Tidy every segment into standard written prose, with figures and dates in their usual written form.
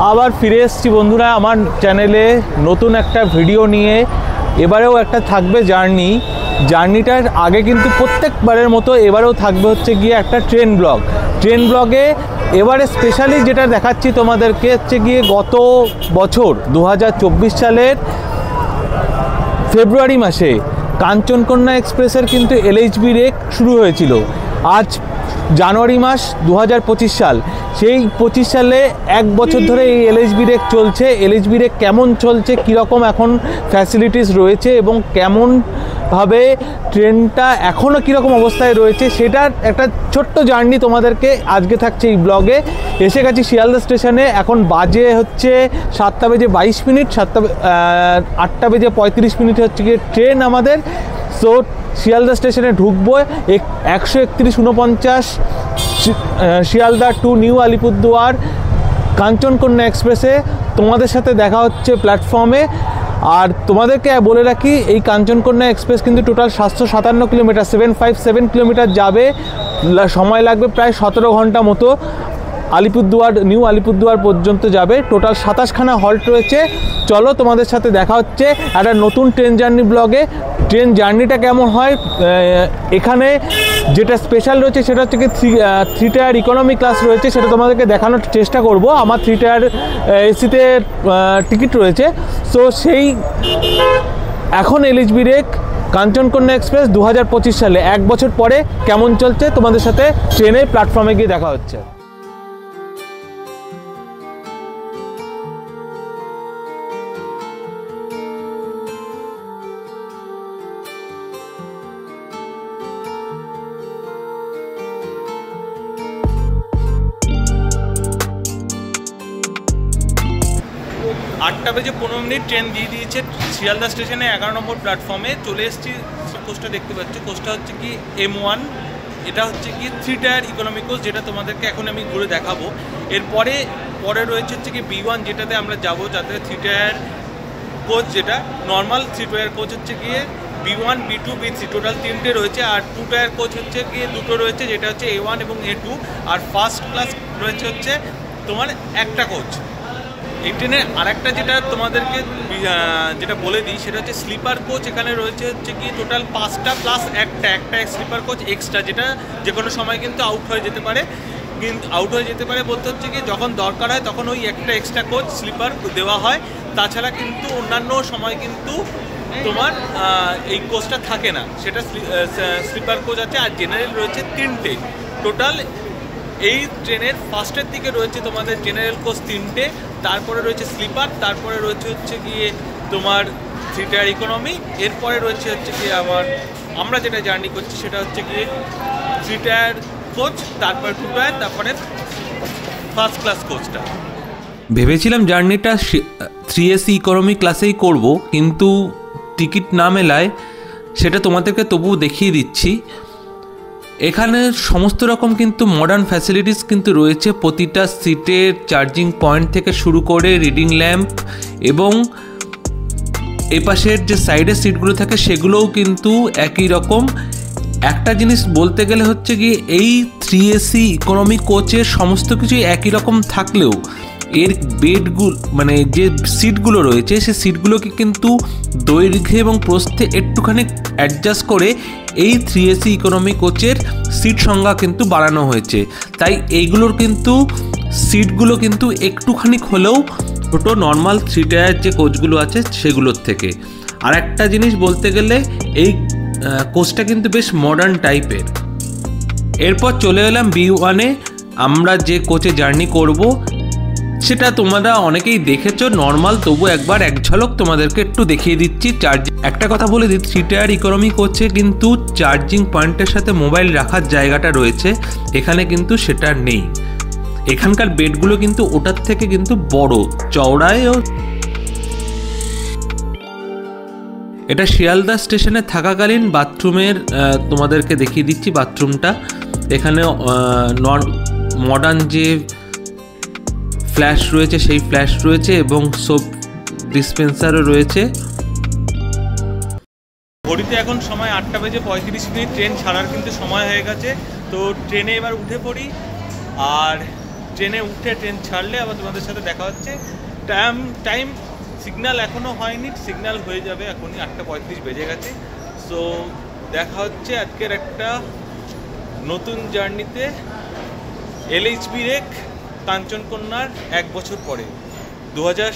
আবার ফিরে এসেছি বন্ধুরা আমার চ্যানেলে নতুন একটা ভিডিও নিয়ে। এবারেও একটা থাকবে জার্নিটার আগে কিন্তু প্রত্যেকবারের মতো এবারেও থাকবে হচ্ছে গিয়ে একটা ট্রেন ব্লগে। এবারে স্পেশালি যেটা দেখাচ্ছি তোমাদেরকে হচ্ছে গিয়ে গত বছর 2024 সালের ফেব্রুয়ারি মাসে কাঞ্চনকন্যা এক্সপ্রেসের কিন্তু এলএইচবি রেক শুরু হয়েছিল। আজ জানুয়ারি মাস 2025 সাল, সেই 25 সালে এক বছর ধরে এই এলএইচবি রেক চলছে। এলএইচবি রেক কেমন চলছে, কীরকম এখন ফ্যাসিলিটিস রয়েছে এবং কেমনভাবে ট্রেনটা এখনও কীরকম অবস্থায় রয়েছে, সেটার একটা ছোট্ট জার্নি তোমাদেরকে আজকে থাকছে এই ব্লগে। এসে গেছি শিয়ালদা স্টেশনে, এখন বাজে হচ্ছে 7:22, 8টা বেজে 35 মিনিট হচ্ছে গিয়ে ট্রেন আমাদের। সো শিয়ালদা স্টেশনে ঢুকবো 131:49 শিয়ালদা টু নিউ আলিপুরদুয়ার কাঞ্চনকন্যা এক্সপ্রেসে। তোমাদের সাথে দেখা হচ্ছে প্ল্যাটফর্মে। আর তোমাদেরকে বলে রাখি, এই কাঞ্চনকন্যা এক্সপ্রেস কিন্তু টোটাল 757 কিলোমিটার, 757 কিলোমিটার যাবে। সময় লাগবে প্রায় 17 ঘন্টা মতো। নিউ আলিপুরদুয়ার পর্যন্ত যাবে। টোটাল 27খানা হল্ট রয়েছে। চলো তোমাদের সাথে দেখা হচ্ছে একটা নতুন ট্রেন জার্নি ব্লগে। ট্রেন জার্নিটা কেমন হয়, এখানে যেটা স্পেশাল রয়েছে সেটা হচ্ছে কি 3 টায়ার ইকোনমি ক্লাস রয়েছে, সেটা তোমাদেরকে দেখানোর চেষ্টা করব। আমার 3 টায়ার এসিতে টিকিট রয়েছে। সো সেই এখন এলএইচবি রেক কাঞ্চনকন্যা এক্সপ্রেস 2025 সালে এক বছর পরে কেমন চলছে তোমাদের সাথে ট্রেনে প্ল্যাটফর্মে গিয়ে দেখা হচ্ছে। আটটা বেজে 15 ট্রেন দিয়ে দিয়েছে শিয়ালদা স্টেশনে 11 নম্বর প্ল্যাটফর্মে চলে এসেছি। কোচটা দেখতে পাচ্ছি, কোচটা হচ্ছে কি M1। এটা হচ্ছে কি 3 টায়ার ইকোনমি কোচ, যেটা তোমাদেরকে এখন আমি ঘুরে দেখাবো। পরে রয়েছে হচ্ছে কি B1, যেটাতে আমরা যাবো, যাতে 3 টায়ার কোচ, যেটা নর্মাল 3 টায়ার কোচ হচ্ছে গিয়ে B1, B2, B3 টোটাল 3টে রয়েছে। আর 2 টায়ার কোচ হচ্ছে গিয়ে 2টো রয়েছে, যেটা হচ্ছে A1 এবং A2। আর ফার্স্ট ক্লাস রয়েছে হচ্ছে তোমার একটা কোচ। এই ট্রেনের আরেকটা যেটা তোমাদেরকে যেটা বলে দিই, সেটা হচ্ছে স্লিপার কোচ। এখানে রয়েছে হচ্ছে কি টোটাল 5টা প্লাস একটা স্লিপার কোচ এক্সট্রা, যেটা যে কোনো সময় কিন্তু আউট হয়ে যেতে পারে। বলতে হচ্ছে কি যখন দরকার হয় তখন ওই একটা এক্সট্রা কোচ স্লিপার দেওয়া হয়। তাছাড়া কিন্তু অন্যান্য সময় কিন্তু তোমার এই কোচটা থাকে না, সেটা স্লিপার কোচ আছে। আর জেনারেল রয়েছে 3টে টোটাল। এই ট্রেনের ফার্স্টের দিকে রয়েছে তোমাদের জেনারেল কোচ 3টে, তারপরে রয়েছে স্লিপার, তারপরে রয়েছে হচ্ছে গিয়ে তোমার 3 টায়ার ইকোনমি। এরপরে রয়েছে হচ্ছে গিয়ে আমরা যেটা জার্নি করছি সেটা হচ্ছে গিয়ে 3 টায়ার কোচ, তারপরে 2 টায়ার, তারপরে ফার্স্ট ক্লাস কোচটা। ভেবেছিলাম জার্নিটা 3AC ইকোনমি ক্লাসেই করব, কিন্তু টিকিট না মেলায় সেটা তোমাদেরকে তবুও দেখিয়ে দিচ্ছি। এখানে সমস্ত রকম কিন্তু মডার্ন ফ্যাসিলিটিস কিন্তু রয়েছে। প্রতিটা সিটের চার্জিং পয়েন্ট থেকে শুরু করে রিডিং ল্যাম্প, এবং এপাশের যে সাইডের সিটগুলো থাকে সেগুলোও কিন্তু একই রকম। একটা জিনিস বলতে গেলে হচ্ছে কি, এই 3AC ইকোনমি কোচের সমস্ত কিছুই একই রকম থাকলেও এর বেডগুলো, মানে যে সিটগুলো রয়েছে, সেই সিটগুলোকে কিন্তু দৈর্ঘ্যে এবং প্রস্থে একটুখানি অ্যাডজাস্ট করে এই 3AC ইকোনমি কোচের সিট সংখ্যা কিন্তু বাড়ানো হয়েছে। তাই এইগুলোর কিন্তু সিটগুলো কিন্তু একটুখানি হলেও ছোটো নর্মাল 3 টায়ার যে কোচগুলো আছে সেগুলোর থেকে। আর একটা জিনিস বলতে গেলে, এই কোচটা কিন্তু বেশ মডার্ন টাইপের। এরপর চলে এলাম B1-এ। আমরা যে কোচে জার্নি করব সেটা তোমরা অনেকেই দেখেছো নর্মাল, তবু একবার এক ঝলক তোমাদেরকে একটু দেখিয়ে দিচ্ছি। একটা কথা বলে দিই, 3 টায়ার ইকোনমি কোচে কিন্তু চার্জিং পয়েন্টের সাথে মোবাইল রাখার জায়গাটা রয়েছে, এখানে কিন্তু সেটা নেই। এখানকার বেডগুলো কিন্তু ওটার থেকে কিন্তু বড় চওড়ায়ও। এটা শিয়ালদা স্টেশনে থাকাকালীন বাথরুমের তোমাদেরকে দেখিয়ে দিচ্ছি বাথরুমটা। এখানে মডার্ন যে ফ্ল্যাশ রয়েছে সেই ফ্ল্যাশ রয়েছে, এবং সোপ ডিসপেন্সারও রয়েছে। ঘড়িতে এখন সময় 8টা বেজে 35 মিনিট, ট্রেন ছাড়ার কিন্তু সময় হয়ে গেছে। তো ট্রেনে এবার উঠে পড়ি। আর ট্রেনে উঠে ট্রেন ছাড়লে আবার তোমাদের সাথে দেখা হচ্ছে। টাইম সিগন্যাল এখনও হয়নি, সিগন্যাল হয়ে যাবে এখনই, 8:35 বেজে গেছে। সো দেখা হচ্ছে আজকের একটা নতুন জার্নিতে, LHB রেক কাঞ্চনকন্যার 1 বছর পরে 2000।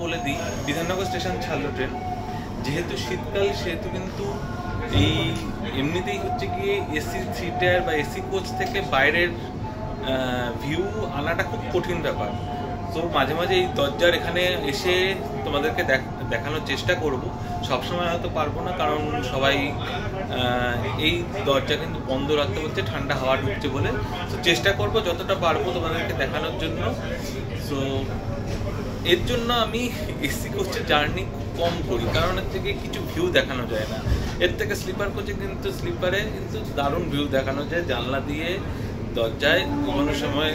বলে দিই, বিধাননগর স্টেশন ছাড়লো ট্রেন। যেহেতু শীতকাল সেহেতু কিন্তু এই এমনিতেই হচ্ছে গিয়ে এসি 3 টায়ার বা এসি কোচ থেকে বাইরের ভিউ আনাটা খুব কঠিন ব্যাপার। তো মাঝে মাঝে এই দরজার এখানে এসে তোমাদেরকে দেখানোর চেষ্টা করব। সবসময় হয়তো পারবো না, কারণ সবাই এই দরজা কিন্তু বন্ধ রাখতে হচ্ছে, ঠান্ডা হাওয়া ঢুকছে বলে। তো চেষ্টা করব যতটা পারবো তোমাদেরকে দেখানোর জন্য। সো এর জন্য আমি এসি কোচে জার্নি কম করি, কারণ এর থেকে কিছু ভিউ দেখানো যায় না। এর থেকে স্লিপার কোচে কিন্তু স্লিপারে কিন্তু দারুণ ভিউ দেখানো যায়, জানলা দিয়ে দরজায় কোনো সময়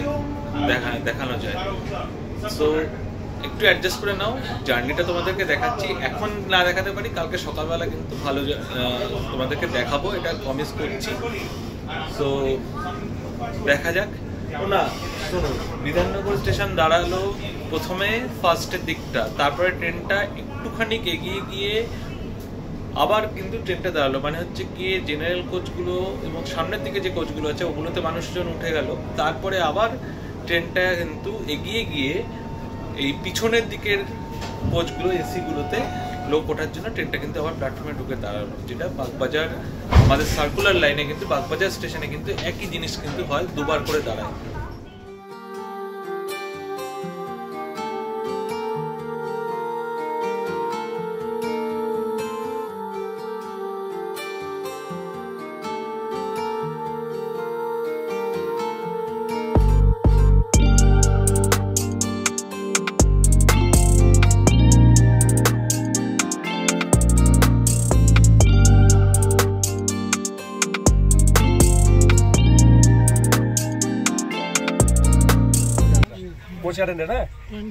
দেখানো যায়। সো একটু অ্যাডজাস্ট করে নাও, জার্নিটা তোমাদেরকে দেখাচ্ছি। এখন না দেখাতে পারি, কালকে সকালবেলা কিন্তু ভালো তোমাদেরকে দেখাবো, এটা প্রমিস করছি। সো দেখা যাক। না শোনো, বিধাননগর স্টেশন দাঁড়ালো প্রথমে ফার্স্টের দিকটা, তারপরে ট্রেনটা একটুখানি এগিয়ে গিয়ে আবার কিন্তু ট্রেনটা দাঁড়ালো, মানে হচ্ছে গিয়ে জেনারেল কোচগুলো এবং সামনের দিকে যে কোচগুলো আছে ওগুলোতে মানুষজন উঠে গেল। তারপরে আবার ট্রেনটা কিন্তু এগিয়ে গিয়ে এই পিছনের দিকের কোচগুলো এসিগুলোতে লোক ওঠার জন্য ট্রেনটা কিন্তু আবার প্ল্যাটফর্মে ঢুকে দাঁড়ালো, যেটা বাগবাজার আমাদের সার্কুলার লাইনে কিন্তু বাগবাজার স্টেশনে কিন্তু একই জিনিস কিন্তু হয়, দুবার করে দাঁড়ায়।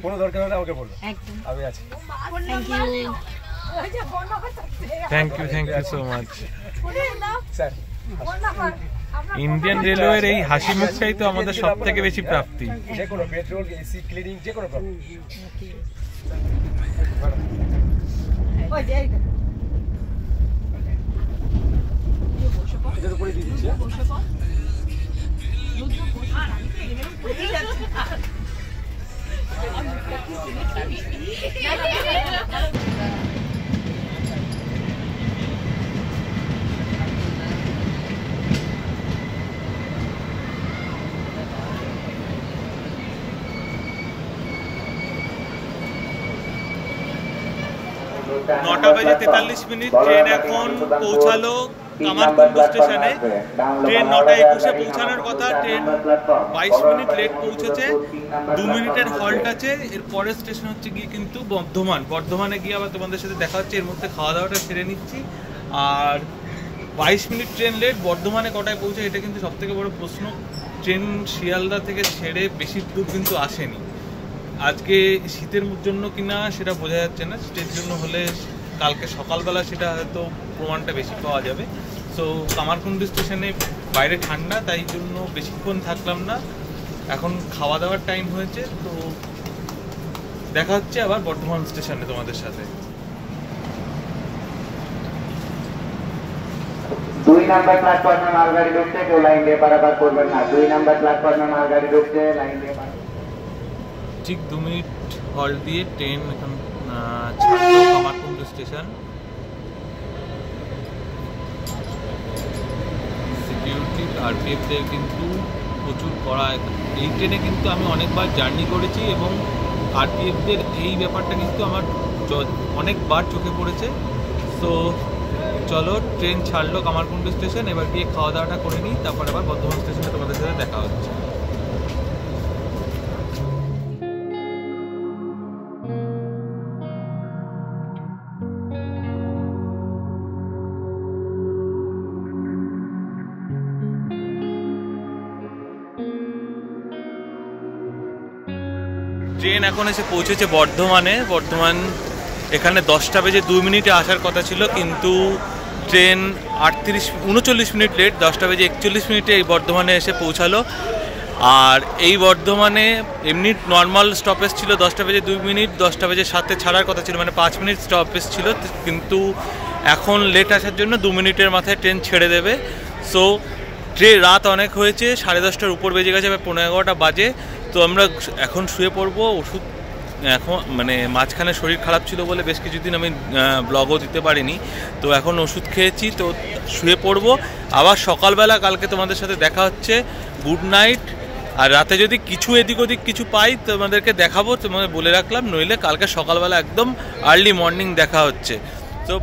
কোনো দরকার হলে আমাকে বলবো, আমি আছি। Thank you so much sir. Indian রেলওয়ের এই হাসি মুখটাই তো আমাদের সব থেকে বেশি প্রাপ্তি। যে কোনো পেট্রোল, এসি, ক্লিনিং, যে কোনো প্রবলেম। এটা তো করে দিয়ে দিচ্ছি। নটা বেজে 43 মিনিট ট্রেন এখন পৌঁছালো কামারকুণ্ডু স্টেশনে। ট্রেন 9:21-এ পৌঁছানোর কথা, ট্রেন 22 মিনিট লেট পৌঁছেছে, 2 মিনিটের হল্ট আছে। এর পরের স্টেশন হচ্ছে গিয়ে কিন্তু বর্ধমানে গিয়ে আবার তোমাদের সাথে দেখা হচ্ছে। এর মধ্যে খাওয়া দাওয়াটা সেরে নিচ্ছি। আর 22 মিনিট ট্রেন লেট, বর্ধমানে কটায় পৌঁছে এটা কিন্তু সব থেকে বড় প্রশ্ন। ট্রেন শিয়ালদা থেকে ছেড়ে বেশি দূর কিন্তু আসেনি। আজকে শীতের জন্য কিনা সেটা বোঝা যাচ্ছে না, শীতের জন্য হলে কালকে সকালবেলা সেটা হয়তো প্রমাণটা বেশি পাওয়া যাবে। সো কামারকুণ্ডু স্টেশনে বাইরে ঠান্ডা, তাই জন্য বেশিক্ষণ থাকলাম না, এখন খাওয়া দাওয়ার টাইম হয়েছে, তো দেখা হচ্ছে আবার বর্ধমান স্টেশনে তোমাদের সাথে। 2 নাম্বার প্ল্যাটফর্মে মালগাড়ি ঢুকছে, কেউ লাইন দিয়ে পারাপার করবেন না। 2 নাম্বার প্ল্যাটফর্মে মালগাড়ি ঢুকছে, লাইন দিয়ে ঠিক 2 মিনিট হল্ট দিয়ে ট্রেন এখন ছাড়লো কামারকুন্ড স্টেশন। সিকিউরিটি আরপিএফদের কিন্তু প্রচুর কড়া। এই ট্রেনে কিন্তু আমি অনেকবার জার্নি করেছি এবং আরপিএফদের এই ব্যাপারটা কিন্তু আমার অনেকবার চোখে পড়েছে। তো চলো, ট্রেন ছাড়লো কামারকুন্ড স্টেশন, এবার গিয়ে খাওয়া দাওয়াটা করে নিই, তারপর আবার বর্ধমান স্টেশনে তোমাদের সাথে দেখা হচ্ছে। ট্রেন এখন এসে পৌঁছেছে বর্ধমানে। বর্ধমান এখানে 10টা বেজে 2 মিনিটে আসার কথা ছিল, কিন্তু ট্রেন 39 মিনিট লেট, 10টা বেজে 41 মিনিটে এই বর্ধমানে এসে পৌঁছালো। আর এই বর্ধমানে এমনি নর্মাল স্টপেজ ছিল 10টা বেজে 2 মিনিট, 10টা বেজে 7-এ ছাড়ার কথা ছিল, মানে 5 মিনিট স্টপেজ ছিল, কিন্তু এখন লেট আসার জন্য 2 মিনিটের মাথায় ট্রেন ছেড়ে দেবে। সো রাত অনেক হয়েছে, 10:30টার উপর বেজে গেছে, 11:15 বাজে। তো আমরা এখন শুয়ে পড়বো। ওষুধ এখন মানে মাঝখানে শরীর খারাপ ছিল বলে বেশ কিছুদিন আমি ব্লগও দিতে পারিনি, তো এখন ওষুধ খেয়েছি, তো শুয়ে পড়বো। আবার সকালবেলা কালকে তোমাদের সাথে দেখা হচ্ছে। Good night. আর রাতে যদি কিছু এদিক ওদিক কিছু পাই তোমাদেরকে দেখাবো, তোমাদের বলে রাখলাম, নইলে কালকে সকালবেলা একদম আর্লি মর্নিং দেখা হচ্ছে। তো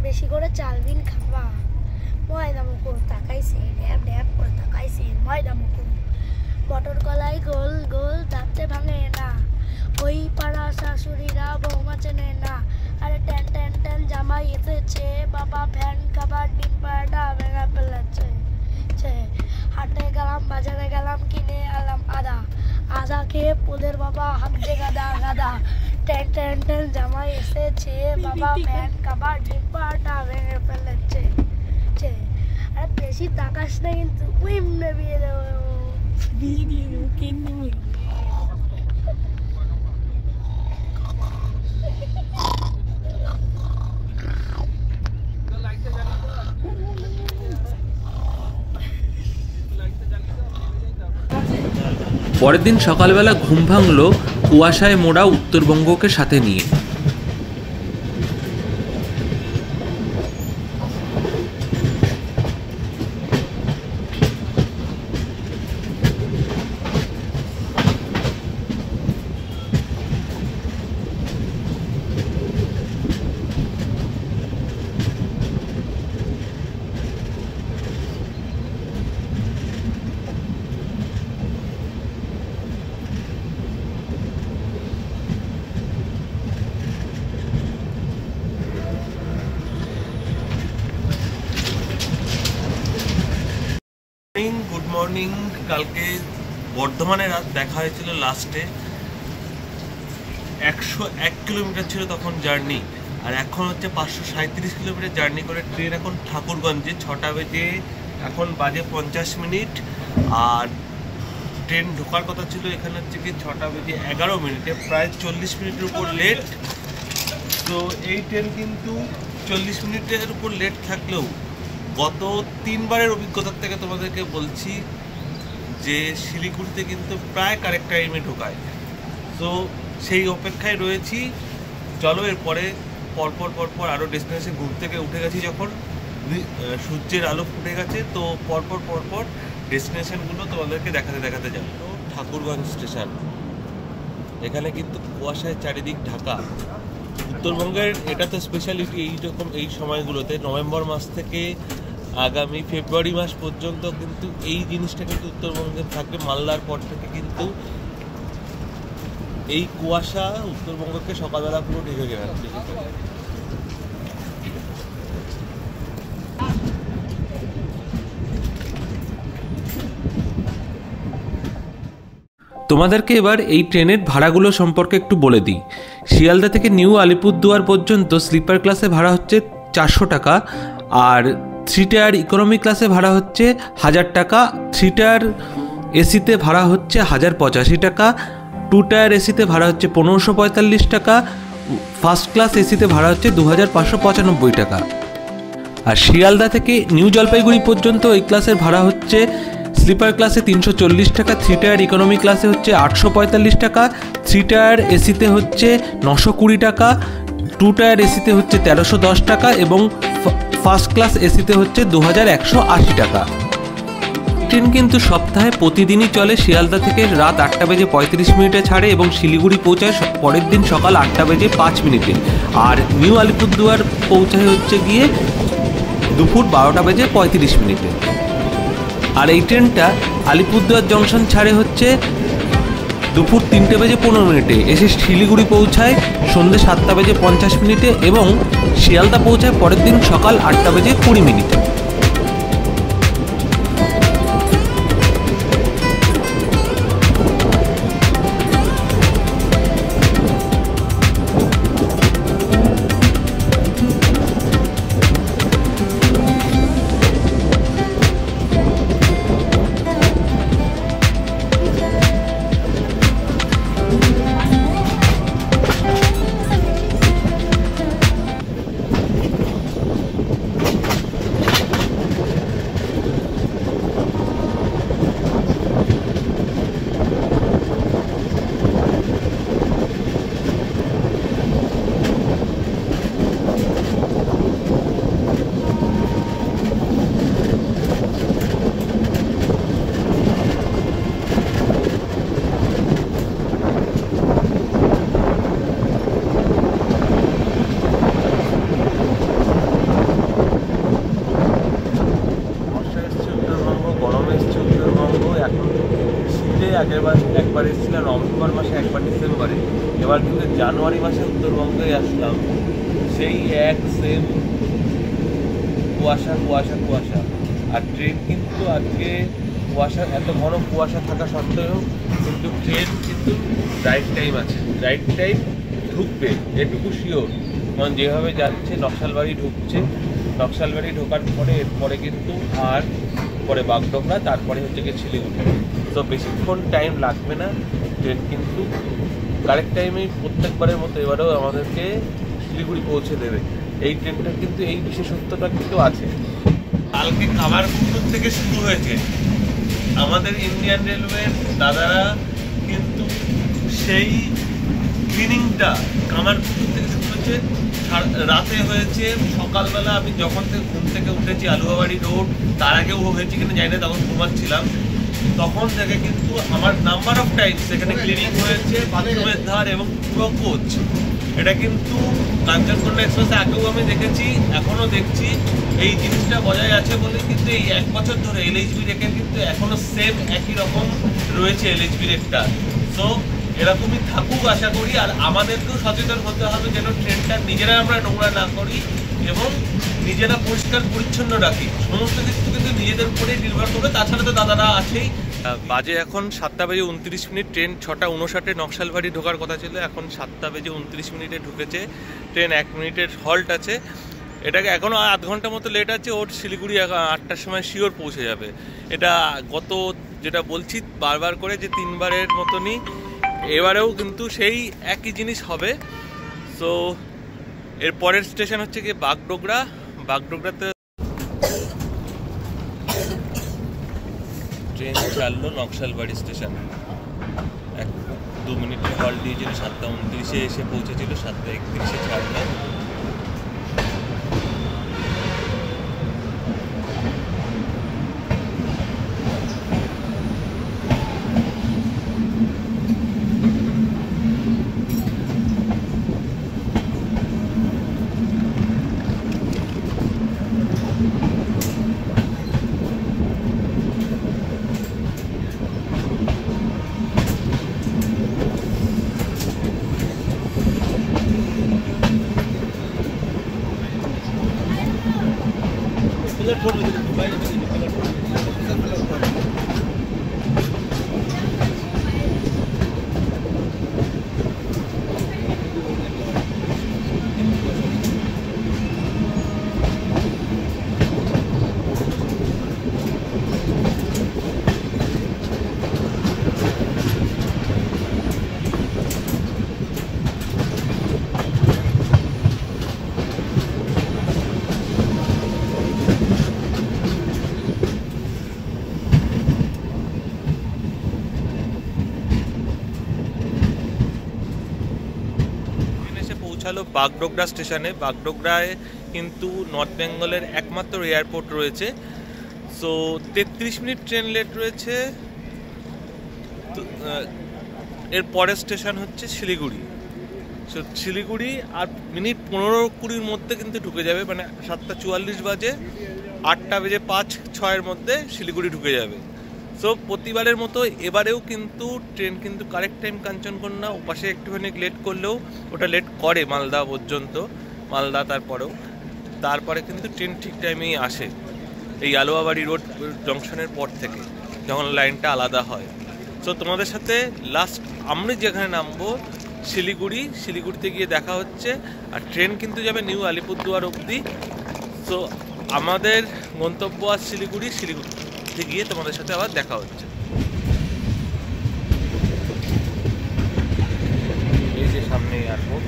বেশি করে চালবিন খাবা, ময়দা মুখো তাকাইছে, ড্যাব ড্যাব করে তাকাইছে, ময়দা মুখো মটর কলাই গোল গোল দাঁতে ভাঙে না, ওই পাড়া শাশুড়িরা বৌমা চেনে না, আরে টেন টেন টেন জামাই এসেছে, বাবা ফ্যান খাবার ডিম পাড়াটা ভেঙে ফেলেছে। হাটে গেলাম, বাজারে গেলাম, কিনে আলাম আদা, আদা খেয়ে পোলের বাবা হাঁকছে গাদা গাদা, টেন টেন টেন জামাই এসেছে, বাবা ফ্যান খাবার ডিম পাড়াটা ভেঙে ফেলেছে। আরে বেশি তাকাস না কিন্তু, উইমনে বিয়ে দেবো, বিয়ে দিয়ে দেবো, কিনে পরের দিন সকালবেলা ঘুম ভাঙল কুয়াশায় মোড়া উত্তরবঙ্গকে সাথে নিয়ে। Good morning. কালকে বর্ধমানে রাত দেখা হয়েছিল লাস্টে, 101 কিলোমিটার ছিল তখন জার্নি, আর এখন হচ্ছে 537 কিলোমিটার জার্নি করে ট্রেন এখন ঠাকুরগঞ্জে 6টা বেজে এখন বাজে 50 মিনিট। আর ট্রেন ঢোকার কথা ছিল এখানে হচ্ছে কি 6টা বেজে 11 মিনিটে, প্রায় 40 মিনিটের উপর লেট। তো এই ট্রেন কিন্তু 40 মিনিটের উপর লেট থাকলেও গত 3 বারের অভিজ্ঞতার থেকে তোমাদেরকে বলছি যে শিলিগুড়িতে কিন্তু প্রায় কারেক্ট টাইমে ঢোকায়। তো সেই অপেক্ষায় রয়েছি। চলো, এরপরে পরপর আরও ডেস্টিনেশন ঘুম থেকে উঠে গেছি, যখন সূর্যের আলো ফুটে গেছে, তো পরপর ডেস্টিনেশনগুলো তোমাদেরকে দেখাতে যাবো। ঠাকুরগঞ্জ স্টেশন, এখানে কিন্তু কুয়াশায় চারিদিক ঢাকা। উত্তরবঙ্গের এটা তো স্পেশালিটি, এইরকম এই সময়গুলোতে নভেম্বর মাস থেকে আগামী ফেব্রুয়ারি মাস পর্যন্ত কিন্তু এই জিনিসটা কিন্তু উত্তরবঙ্গে থাকবে। মালদার পর থেকে কিন্তু এই কুয়াশা উত্তরবঙ্গকে সকালবেলা পুরো ঢেকে গেছে। তোমাদেরকে এবার এই ট্রেনের ভাড়াগুলো সম্পর্কে একটু বলে দিই। শিয়ালদা থেকে নিউ আলিপুরদুয়ার পর্যন্ত স্লিপার ক্লাসে ভাড়া হচ্ছে 400 টাকা, আর 3 টায়ার ইকোনমি ক্লাসে ভাড়া হচ্ছে 1000 টাকা। 3 টায়ার এসিতে ভাড়া হচ্ছে 1085 টাকা, 2 টায়ার এসিতে ভাড়া হচ্ছে 1545 টাকা, ফার্স্ট ক্লাস এসিতে ভাড়া হচ্ছে 2595 টাকা। আর শিয়ালদা থেকে নিউ জলপাইগুড়ি পর্যন্ত এই ক্লাসের ভাড়া হচ্ছে স্লিপার ক্লাসে 340 টাকা, 3 টায়ার ইকোনমি ক্লাসে হচ্ছে 845 টাকা, 3 টায়ার এসিতে হচ্ছে 920 টাকা, 2 টায়ার এসিতে হচ্ছে 1310 টাকা এবং ফার্স্ট ক্লাস এসিতে হচ্ছে 2180 টাকা। ট্রেন কিন্তু সপ্তাহে প্রতিদিনই চলে। শিয়ালদা থেকে রাত 8:35 ছাড়ে এবং শিলিগুড়ি পৌঁছায় পরের দিন সকাল 8:05। আর নিউ আলিপুরদুয়ার পৌঁছায় হচ্ছে গিয়ে দুপুর 12:35। আর এই ট্রেনটা আলিপুরদুয়ার জংশন ছাড়ে হচ্ছে দুপুর 3:15, এসে শিলিগুড়ি পৌঁছায় সন্ধ্যে 7:50 এবং শিয়ালদা পৌঁছায় পরের দিন সকাল 8:20। একবার এসেছিলাম নভেম্বর মাসে, একবার ডিসেম্বরে, এবার কিন্তু জানুয়ারি মাসে উত্তরবঙ্গে আসলাম। সেই এক সেম কুয়াশা কুয়াশা কুয়াশা। আর ট্রেন কিন্তু আজকে কুয়াশা, এত ঘন কুয়াশা থাকা সত্ত্বেও কিন্তু ট্রেন কিন্তু রাইট টাইম আছে, রাইট টাইম ঢুকবে এটুকু শিওর। কারণ যেভাবে যাচ্ছে নকশালবাড়ি ঢুকছে, নকশালবাড়ি ঢোকার পরে এরপরে কিন্তু আর পরে বাগডোগরা, তারপরে হচ্ছে গিয়ে শিলিগুড়ি। তো বেশিক্ষণ টাইম লাগবে না, ট্রেন কিন্তু কারেক্ট টাইমেই প্রত্যেকবারের মতো এবারেও আমাদেরকে শিলিগুড়ি পৌঁছে দেবে। এই ট্রেনটার কিন্তু এই বিশেষত্বটা কিন্তু আছে। কালকে কামারকুণ্ডুর থেকে শুরু হয়েছে আমাদের ইন্ডিয়ান রেলওয়ের দাদারা কিন্তু সেই ক্লিনিংটা কামারকুণ্ডুর থেকে শুরু হয়েছে, রাতে হয়েছে, সকালবেলা আমি যখন থেকে ঘুম থেকে উঠেছি আলুয়াবাড়ি রোড, তার আগেও হয়েছে কিনা জানি না, তখন ঘুমাচ্ছিলাম, তখন থেকে কিন্তু আমার নাম্বার অফ টাইম সেখানে ক্লিনিং হয়েছে, বাথরুমের ধার এবং পুরো কোচ। এটা কিন্তু কাঞ্চনকন্যা এক্সপ্রেসে আগেও আমি দেখেছি, এখনও দেখছি। এই জিনিসটা বজায় আছে বলে কিন্তু এই 1 বছর ধরে এলএইচবি রেকের কিন্তু এখনও সেম একই রকম রয়েছে এলএইচবি রেকটা। সো এরকমই থাকুক আশা করি। আর আমাদেরকেও সচেতন হতে হবে যেন ট্রেনটা নিজেরা আমরা নোংরা না করি এবং নিজেরা পরিষ্কার পরিচ্ছন্ন রাখি। সমস্ত কিছু কিন্তু নিজেদের উপরেই নির্ভর করবে, তাছাড়া তো দাদারা আছেই। বাজে এখন 7:29, ট্রেন 6:59 নকশালবাড়ি ঢোকার কথা ছিল, এখন 7:29 ঢুকেছে। ট্রেন 1 মিনিটের হল্ট আছে, এটাকে এখনও আধ ঘন্টা মতো লেট আছে। ওর শিলিগুড়ি 8টার সময় শিওর পৌঁছে যাবে। এটা গত যেটা বলছি বারবার করে যে 3 বারের মতনই এবারেও কিন্তু সেই একই জিনিস হবে। সো এর পরের স্টেশন হচ্ছে কি বাগডোগরা। বাগডোগরাতে ট্রেন ছাড়লো নকশালবাড়ি স্টেশন, 1-2 মিনিটের হল্ট দিয়েছিল। 7:29 এসে পৌঁছেছিল, 7:31 ছাড়লো। পৌঁছালো বাগডোগরা স্টেশনে। বাগডোগরায় কিন্তু নর্থ বেঙ্গলের একমাত্র এয়ারপোর্ট রয়েছে। সো 33 মিনিট ট্রেন লেট রয়েছে। এর পরের স্টেশন হচ্ছে শিলিগুড়ি। সো শিলিগুড়ি আর মিনিট 15-20 মধ্যে কিন্তু ঢুকে যাবে, মানে 7:44 বাজে, 8টা বেজে 5-6 মধ্যে শিলিগুড়ি ঢুকে যাবে। সো প্রতিবারের মতো এবারেও কিন্তু ট্রেন কিন্তু কারেক্ট টাইম কাঞ্চনকন্যা, ওপাশে একটুখানি লেট করলেও ওটা লেট করে মালদা পর্যন্ত, মালদা তারপরে কিন্তু ট্রেন ঠিক টাইমেই আসে এই আলোয়াবাড়ি রোড জংশনের পর থেকে, যখন লাইনটা আলাদা হয়। সো তোমাদের সাথে লাস্ট আমরা যেখানে নামবো শিলিগুড়িতে গিয়ে দেখা হচ্ছে। আর ট্রেন কিন্তু যাবে নিউ আলিপুরদুয়ার অবধি। সো আমাদের গন্তব্য আর শিলিগুড়িতে গিয়ে তোমাদের সাথে আবার দেখা হচ্ছে। এই যে সামনে এয়ারপোর্ট,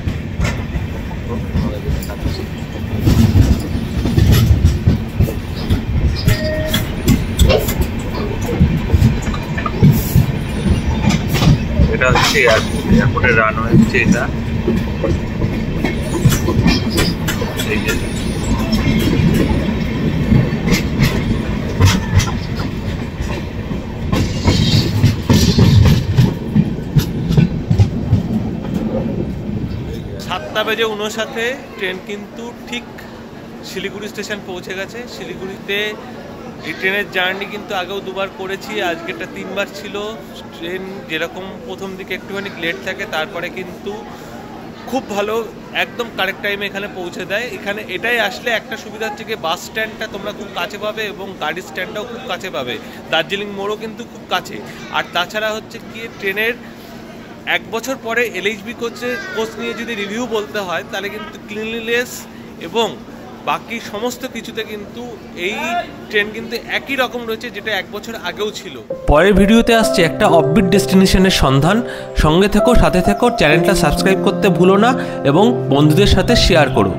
এটা হচ্ছে এয়ারপোর্টের রানওয়ে হচ্ছে এটা। এই যে সাতটা বেজে 59 ট্রেন কিন্তু ঠিক শিলিগুড়ি স্টেশন পৌঁছে গেছে। শিলিগুড়িতে এই ট্রেনের জার্নি কিন্তু আগেও দুবার করেছি, আজকেরটা 3বার ছিল। ট্রেন যেরকম প্রথম দিকে একটুখানি লেট থাকে, তারপরে কিন্তু খুব ভালো একদম কারেক্ট টাইমে এখানে পৌঁছে দেয়। এখানে এটাই আসলে একটা সুবিধা হচ্ছে কি বাস স্ট্যান্ডটা তোমরা খুব কাছে পাবে এবং গাড়ির স্ট্যান্ডটাও খুব কাছে পাবে। দার্জিলিং মোড়ও কিন্তু খুব কাছে। আর তাছাড়া হচ্ছে কি ট্রেনের 1 বছর পরে LHB কোচ নিয়ে যদি রিভিউ বলতে হয়, তাহলে কিন্তু ক্লিনলিনেস এবং বাকি সমস্ত কিছুতে কিন্তু এই ট্রেন কিন্তু একই রকম রয়েছে, যেটা 1 বছর আগেও ছিল। পরের ভিডিওতে আসছে একটা অফবিট ডেস্টিনেশনের সন্ধান। সঙ্গে থেকো, সাথে থেকো, চ্যানেলটা সাবস্ক্রাইব করতে ভুলো না এবং বন্ধুদের সাথে শেয়ার করো।